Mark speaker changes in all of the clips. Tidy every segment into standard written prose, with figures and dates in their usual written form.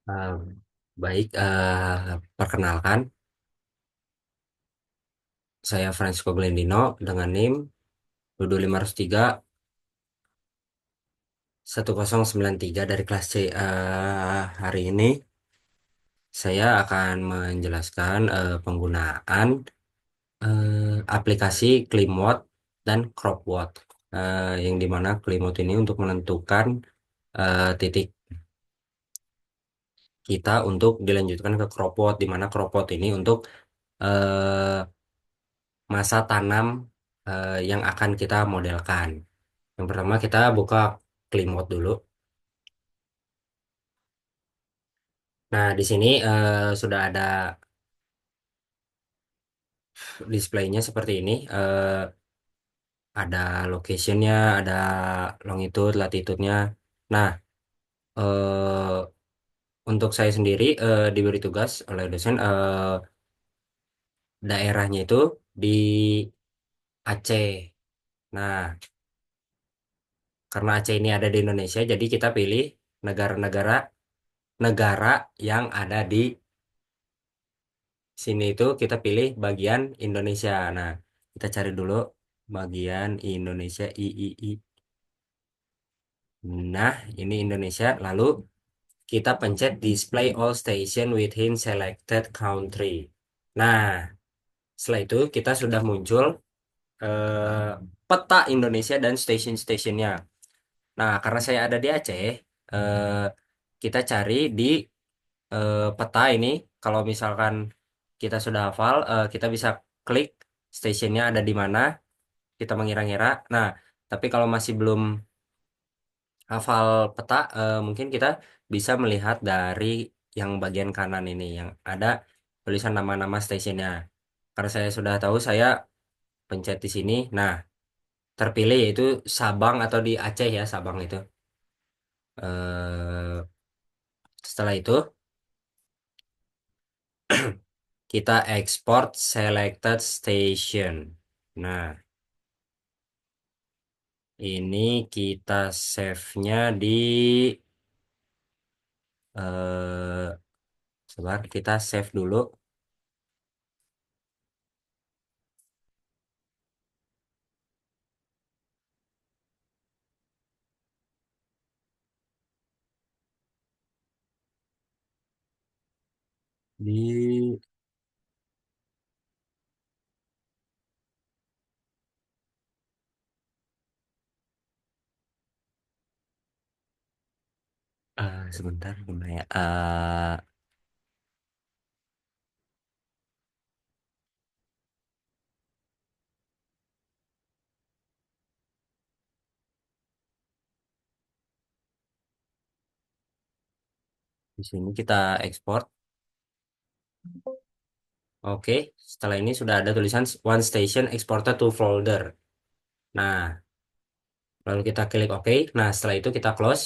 Speaker 1: Eh, baik, perkenalkan, saya Francisco Glendino dengan NIM 22503 dari kelas C. Hari ini saya akan menjelaskan penggunaan aplikasi Climode dan CropWatt, yang dimana Climode ini untuk menentukan titik kita untuk dilanjutkan ke CropWatt, di mana CropWatt ini untuk eh, masa tanam yang akan kita modelkan. Yang pertama kita buka Climode dulu. Nah, di sini sudah ada displaynya seperti ini. Ada locationnya, ada longitude, latitude-nya. Nah, eh, untuk saya sendiri diberi tugas oleh dosen, daerahnya itu di Aceh. Nah, karena Aceh ini ada di Indonesia, jadi kita pilih negara-negara negara yang ada di sini itu kita pilih bagian Indonesia. Nah, kita cari dulu bagian Indonesia I. Nah, ini Indonesia. Lalu kita pencet display all station within selected country. Nah, setelah itu kita sudah muncul eh, peta Indonesia dan station-stationnya. Nah, karena saya ada di Aceh, eh, kita cari di peta ini. Kalau misalkan kita sudah hafal, kita bisa klik stationnya ada di mana, kita mengira-ngira. Nah, tapi kalau masih belum hafal peta, mungkin kita bisa melihat dari yang bagian kanan ini, yang ada tulisan nama-nama stationnya. Karena saya sudah tahu, saya pencet di sini. Nah, terpilih yaitu Sabang atau di Aceh ya, Sabang itu. Eh, Setelah itu, kita export selected station. Nah, ini kita save-nya di sebentar, kita save dulu di sebentar gimana ya? Di sini kita ekspor. Oke, setelah ini sudah ada tulisan One Station Exported to Folder. Nah, lalu kita klik OK. Nah, setelah itu kita close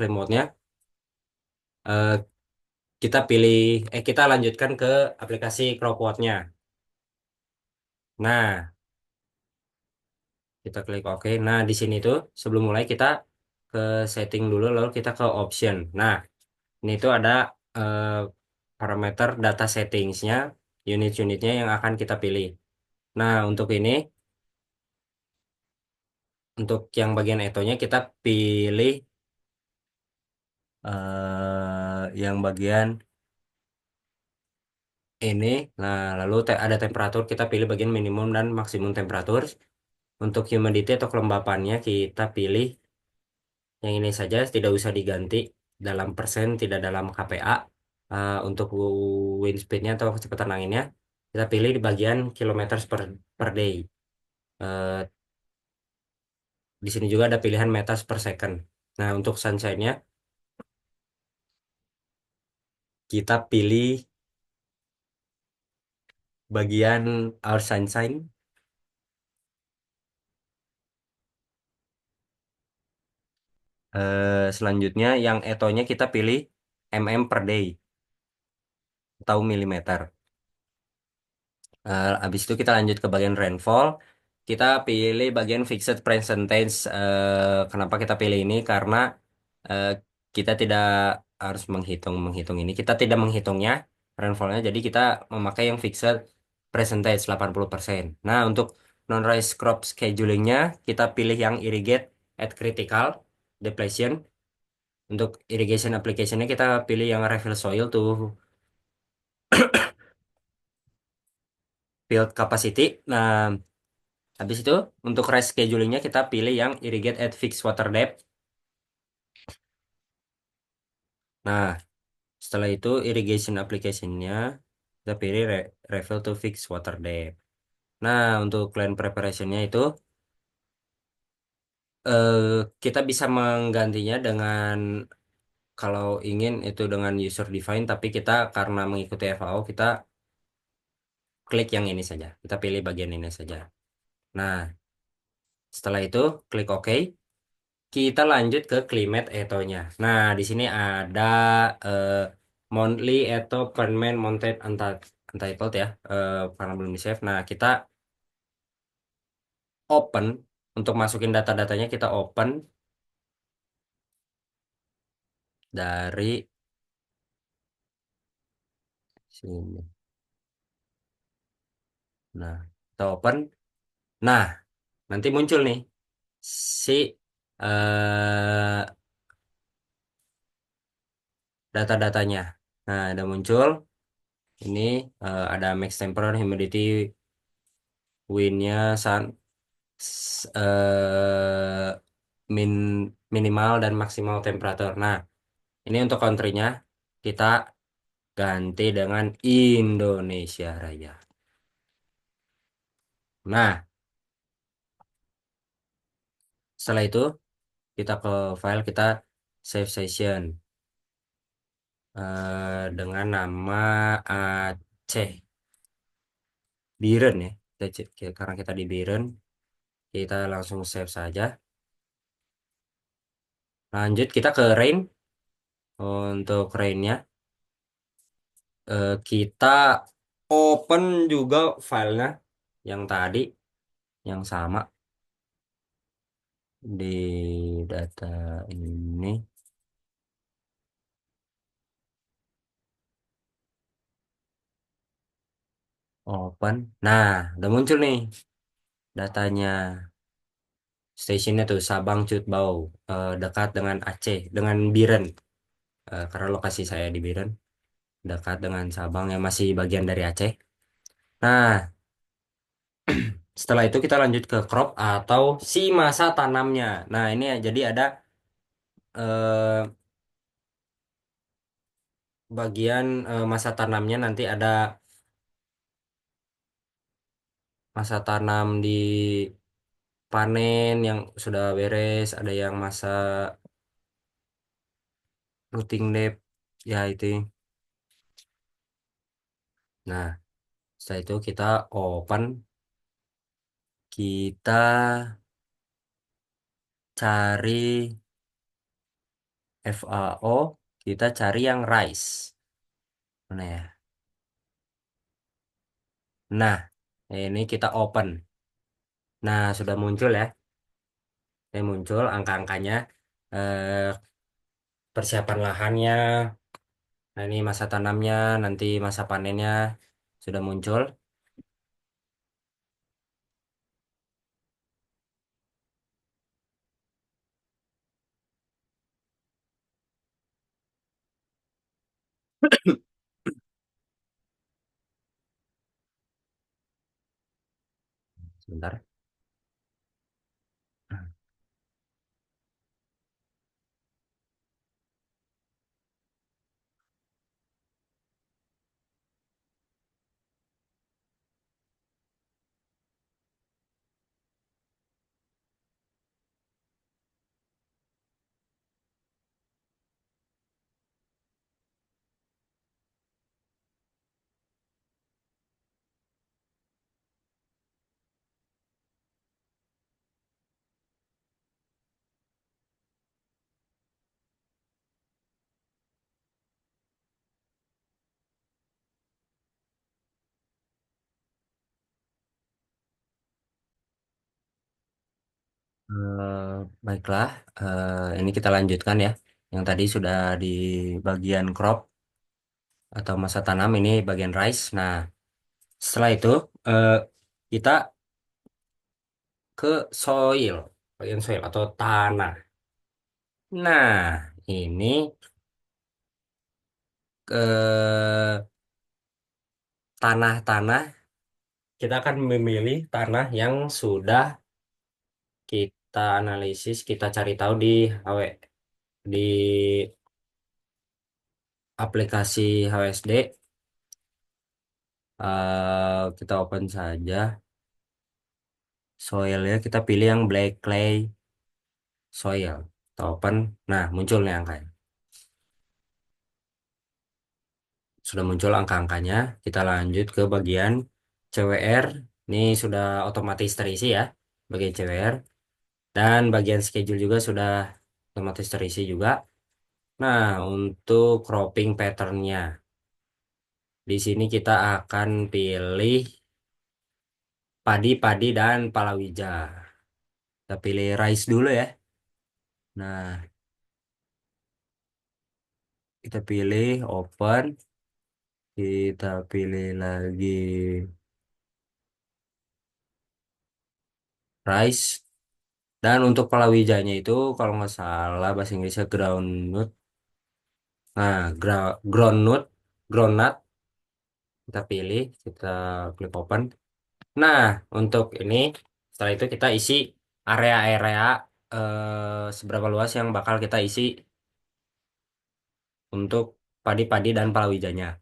Speaker 1: remote-nya. Eh, kita pilih, kita lanjutkan ke aplikasi CropWatt-nya. Nah, kita klik OK. Nah, di sini tuh sebelum mulai kita ke setting dulu, lalu kita ke option. Nah, ini tuh ada eh, parameter data settingsnya, unit-unitnya yang akan kita pilih. Nah, untuk ini, untuk yang bagian etonya kita pilih yang bagian ini. Nah, lalu ada temperatur, kita pilih bagian minimum dan maksimum temperatur. Untuk humidity atau kelembapannya kita pilih yang ini saja, tidak usah diganti dalam persen, tidak dalam kPa. Untuk wind speednya atau kecepatan anginnya, kita pilih di bagian kilometer per day. Eh, di sini juga ada pilihan meters per second. Nah, untuk sunshine-nya kita pilih bagian our sunshine. Selanjutnya yang etonya kita pilih mm per day atau milimeter. Habis itu kita lanjut ke bagian rainfall. Kita pilih bagian fixed percentage. Kenapa kita pilih ini? Karena eh, kita tidak harus menghitung menghitung ini. Kita tidak menghitungnya rainfallnya, jadi kita memakai yang fixed percentage 80%. Nah, untuk non-rice crop schedulingnya, kita pilih yang irrigate at critical depletion. Untuk irrigation application-nya kita pilih yang refill soil to field capacity. Nah, habis itu untuk rice schedulingnya kita pilih yang irrigate at fixed water depth. Nah, setelah itu irrigation application-nya kita pilih refill to fixed water depth. Nah, untuk land preparation-nya itu eh, kita bisa menggantinya dengan kalau ingin itu dengan user define, tapi kita karena mengikuti FAO kita klik yang ini saja. Kita pilih bagian ini saja. Nah, setelah itu klik OK. Kita lanjut ke climate Eto-nya. Nah, di sini ada eh, monthly Eto permanent mounted untitled ya, karena belum di save. Nah, kita open untuk masukin data-datanya kita open dari sini. Nah, kita open. Nah, nanti muncul nih si data-datanya. Nah, ada muncul ini ada max temperature, humidity, windnya, min minimal dan maksimal temperatur. Nah, ini untuk country-nya kita ganti dengan Indonesia Raya. Nah, setelah itu kita ke file kita save session dengan nama Aceh Biren ya. Karena kita di Biren, kita langsung save saja. Lanjut kita ke rain. Untuk rainnya kita open juga filenya yang tadi yang sama di data ini open. Nah, udah muncul nih datanya. Stasiunnya tuh Sabang Cutbau, dekat dengan Aceh, dengan Biren. Karena lokasi saya di Biren, dekat dengan Sabang yang masih bagian dari Aceh. Nah, setelah itu kita lanjut ke crop atau si masa tanamnya. Nah, ini ya, jadi ada eh, bagian masa tanamnya nanti ada masa tanam di panen yang sudah beres, ada yang masa rooting dep, ya itu. Nah, setelah itu kita open, kita cari FAO, kita cari yang rice. Mana ya? Nah, ini kita open. Nah, sudah muncul ya. Ini muncul angka-angkanya, eh, persiapan lahannya. Nah, ini masa tanamnya, nanti masa panennya sudah muncul. Sebentar. Eh, baiklah, ini kita lanjutkan ya. Yang tadi sudah di bagian crop atau masa tanam, ini bagian rice. Nah, setelah itu eh, kita ke soil, bagian soil atau tanah. Nah, ini ke tanah-tanah, kita akan memilih tanah yang sudah kita analisis, kita cari tahu di HW, di aplikasi HWSD. Kita open saja soilnya, kita pilih yang black clay soil. Kita open, nah muncul nih angkanya. Sudah muncul angka-angkanya. Kita lanjut ke bagian CWR. Ini sudah otomatis terisi ya, bagian CWR. Dan bagian schedule juga sudah otomatis terisi juga. Nah, untuk cropping patternnya, di sini kita akan pilih padi, padi, dan palawija. Kita pilih rice dulu ya. Nah, kita pilih open. Kita pilih lagi rice. Dan untuk palawijanya itu kalau nggak salah bahasa Inggrisnya groundnut. Nah, groundnut, groundnut kita pilih, kita klik open. Nah, untuk ini setelah itu kita isi area-area seberapa luas yang bakal kita isi untuk padi-padi dan palawijanya.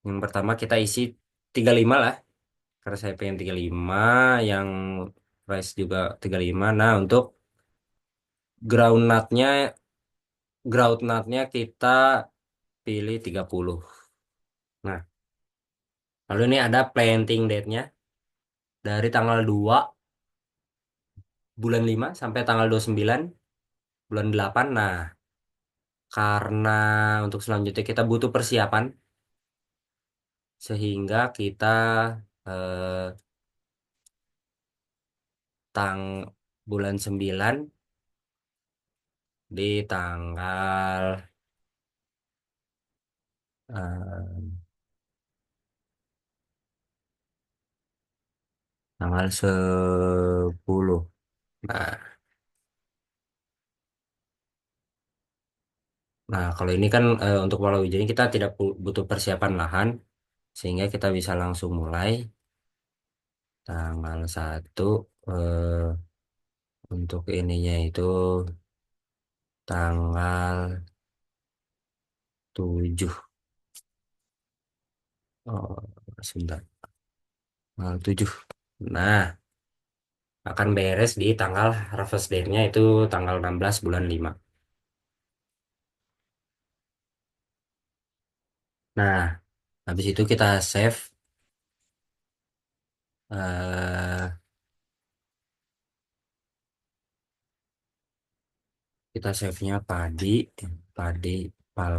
Speaker 1: Yang pertama kita isi 35 lah, karena saya pengen 35, yang rice juga 35. Nah, untuk groundnutnya, groundnutnya kita pilih 30. Nah, lalu ini ada planting date-nya dari tanggal 2 bulan 5 sampai tanggal 29 bulan 8. Nah, karena untuk selanjutnya kita butuh persiapan, sehingga kita eh, tang bulan 9 di tanggal eh, tanggal 10. Nah, nah, kalau ini kan untuk walau ini kita tidak butuh persiapan lahan, sehingga kita bisa langsung mulai tanggal 1. Untuk ininya itu tanggal 7. Oh, sebentar. Tanggal 7. Nah, akan beres di tanggal harvest date-nya itu tanggal 16 bulan 5. Nah, habis itu kita save. eh kita save-nya padi, padi, pal,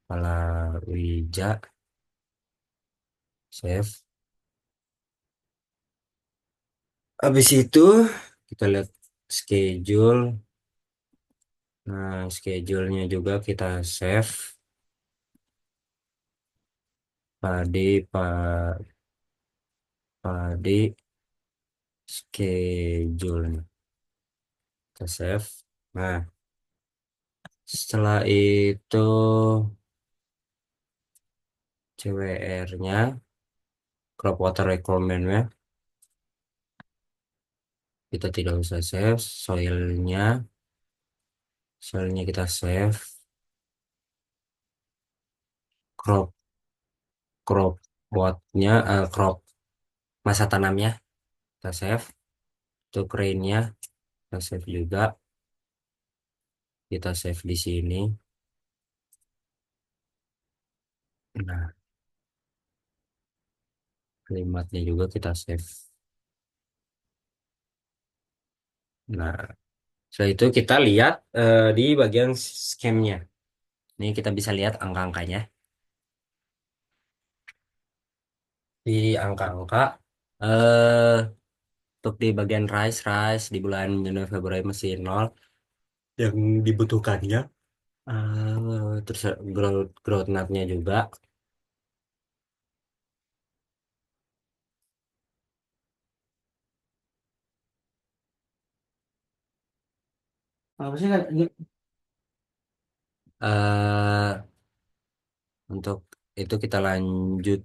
Speaker 1: palawija, save. Habis itu kita lihat schedule. Nah, schedule-nya juga kita save. Padi, padi, schedule. Kita save. Nah, setelah itu CWR-nya, crop water requirement-nya, kita tidak usah save. Soilnya kita save. Crop, crop watt-nya, crop masa tanamnya, kita save. Untuk rain-nya, kita save juga. Kita save di sini. Nah, kalimatnya juga kita save. Nah, setelah itu kita lihat di bagian scheme-nya. Ini kita bisa lihat angka-angkanya. Di angka-angka, eh untuk di bagian rice di bulan Januari Februari masih nol. yang dibutuhkannya. Terus groundnutnya juga.
Speaker 2: Apa sih kan?
Speaker 1: eh untuk itu kita lanjut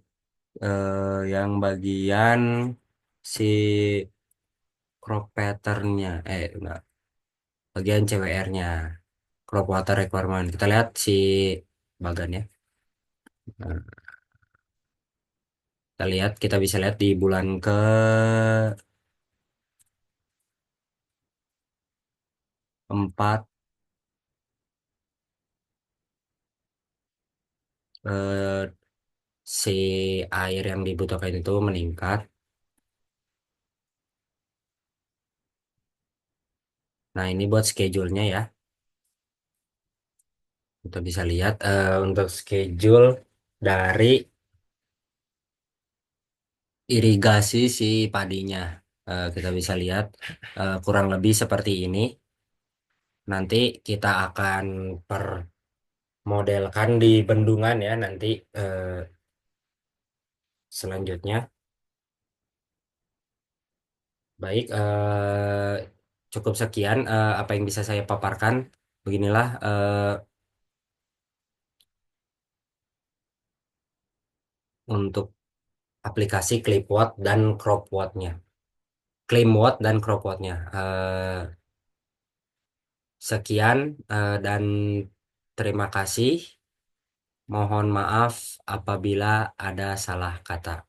Speaker 1: yang bagian si crop patternnya, enggak, bagian CWR-nya, crop water requirement. Kita lihat si bagannya. Nah, kita bisa lihat di bulan keempat, eh, si air yang dibutuhkan itu meningkat. Nah, ini buat schedule-nya ya. Kita bisa lihat untuk schedule dari irigasi si padinya. Kita bisa lihat kurang lebih seperti ini. Nanti kita akan permodelkan di bendungan ya nanti selanjutnya. Baik, cukup sekian apa yang bisa saya paparkan. Beginilah untuk aplikasi Clipboard dan CropWatt-nya. Clipboard dan CropWatt-nya. Sekian dan terima kasih. Mohon maaf apabila ada salah kata.